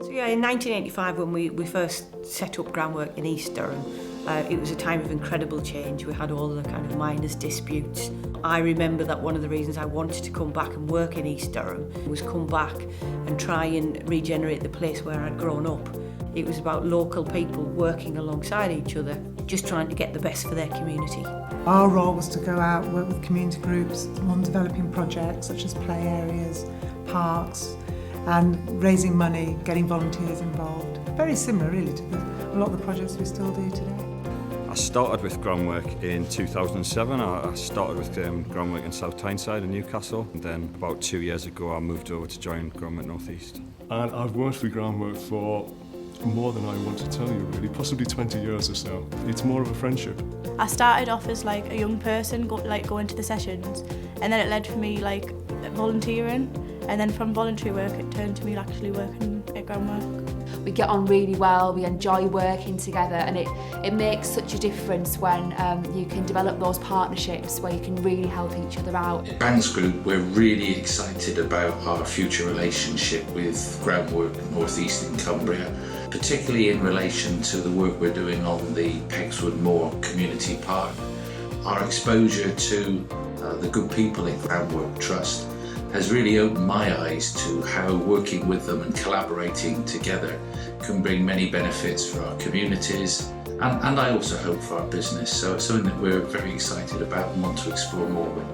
So yeah, in 1985 when we first set up Groundwork in East Durham, it was a time of incredible change. We had all the kind of miners' disputes. I remember that one of the reasons I wanted to come back and work in East Durham was come back and try and regenerate the place where I'd grown up. It was about local people working alongside each other, just trying to get the best for their community. Our role was to go out, work with community groups on developing projects such as play areas, parks, and raising money, getting volunteers involved. Very similar really to a lot of the projects we still do today. I started with Groundwork in 2007. I started with Groundwork in South Tyneside in Newcastle, and then about 2 years ago I moved over to join Groundwork North East. And I've worked for Groundwork for more than I want to tell you really, possibly 20 years or so. It's more of a friendship. I started off as like a young person, going to the sessions, and then it led for me like volunteering, and then from voluntary work it turned to me actually working at Groundwork. We get on really well, we enjoy working together, and it makes such a difference when you can develop those partnerships where you can really help each other out. At Bands Group, we're really excited about our future relationship with Groundwork North East in Cumbria, particularly in relation to the work we're doing on the Pegswood Moor Community Park. Our exposure to the good people in Groundwork Trust has really opened my eyes to how working with them and collaborating together can bring many benefits for our communities and I also hope for our business. So it's something that we're very excited about and want to explore more with.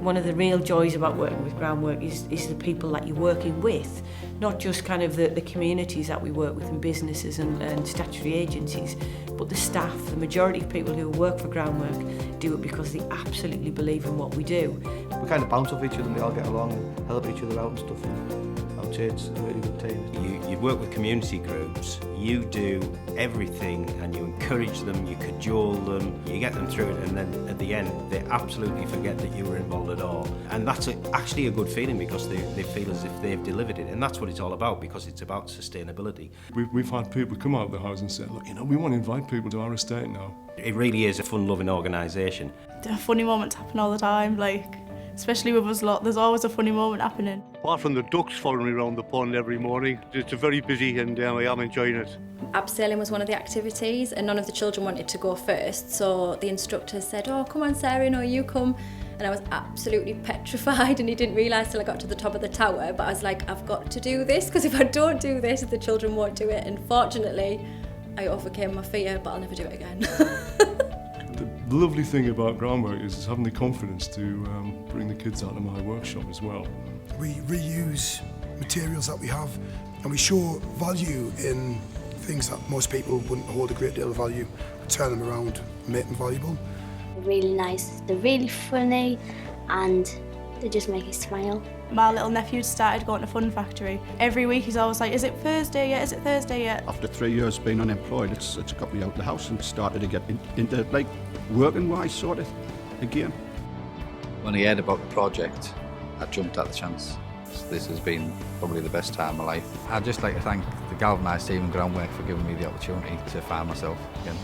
One of the real joys about working with Groundwork is the people that you're working with, not just kind of the communities that we work with in businesses and statutory agencies, but the staff. The majority of people who work for Groundwork do it because they absolutely believe in what we do. We kind of bounce off each other and we all get along and help each other out and stuff, and I would say it's a really good team. You work with community groups, you do everything and you encourage them, you cajole them, you get them through it, and then at the end they absolutely forget that you were involved at all. And that's actually a good feeling because they feel as if they've delivered it, and that's what it's all about, because it's about sustainability. We've had people come out of the house and say, look, we want to invite people to our estate now. It really is a fun-loving organisation. Funny moments happen all the time, especially with us lot, there's always a funny moment happening. Apart from the ducks following me around the pond every morning, it's very busy and I am enjoying it. Abseiling was one of the activities and none of the children wanted to go first, so the instructor said, oh come on Sarah, no you come, and I was absolutely petrified and he didn't realise till I got to the top of the tower, but I was like, I've got to do this because if I don't do this the children won't do it, and fortunately I overcame my fear, but I'll never do it again. The lovely thing about Groundwork is having the confidence to bring the kids out of my workshop as well. We reuse materials that we have and we show value in things that most people wouldn't hold a great deal of value. We turn them around and make them valuable. They're really nice, they're really funny and they just make you smile. My little nephew started going to Fun Factory. Every week he's always like, is it Thursday yet? Is it Thursday yet? After 3 years being unemployed, it's got me out of the house and started to get into working wise sort of again. When I heard about the project, I jumped at the chance. This has been probably the best time of my life. I'd just like to thank the galvanised team and Groundwork for giving me the opportunity to find myself again.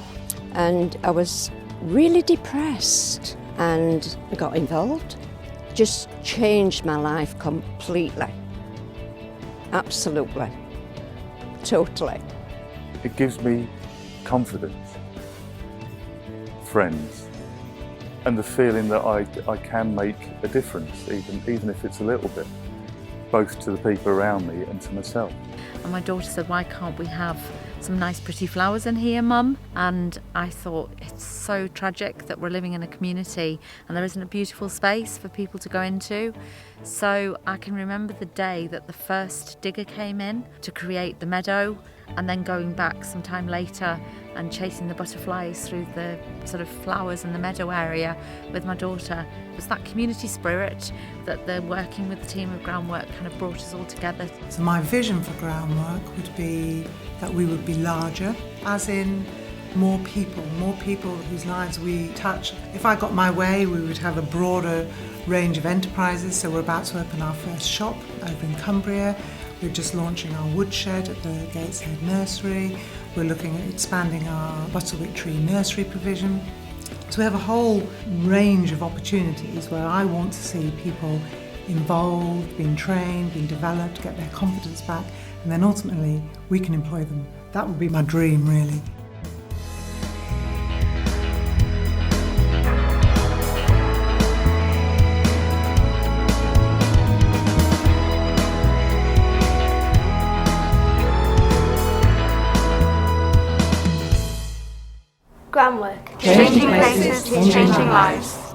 And I was really depressed and I got involved. Just changed my life completely. Absolutely. Totally. It gives me confidence, friends, and the feeling that I can make a difference, even if it's a little bit, both to the people around me and to myself. And my daughter said, why can't we have some nice pretty flowers in here, Mum? And I thought, it's so tragic that we're living in a community and there isn't a beautiful space for people to go into. So I can remember the day that the first digger came in to create the meadow, and then going back some time later and chasing the butterflies through the sort of flowers in the meadow area with my daughter. It was that community spirit that the working with the team of Groundwork kind of brought us all together. So my vision for Groundwork would be that we would be larger, as in more people whose lives we touch. If I got my way, we would have a broader range of enterprises. So we're about to open our first shop over in Cumbria. We're just launching our woodshed at the Gateshead Nursery. We're looking at expanding our Butterwick Tree nursery provision. So we have a whole range of opportunities where I want to see people involved, being trained, being developed, get their confidence back, and then ultimately we can employ them. That would be my dream, really. Groundwork. Changing places, changing lives.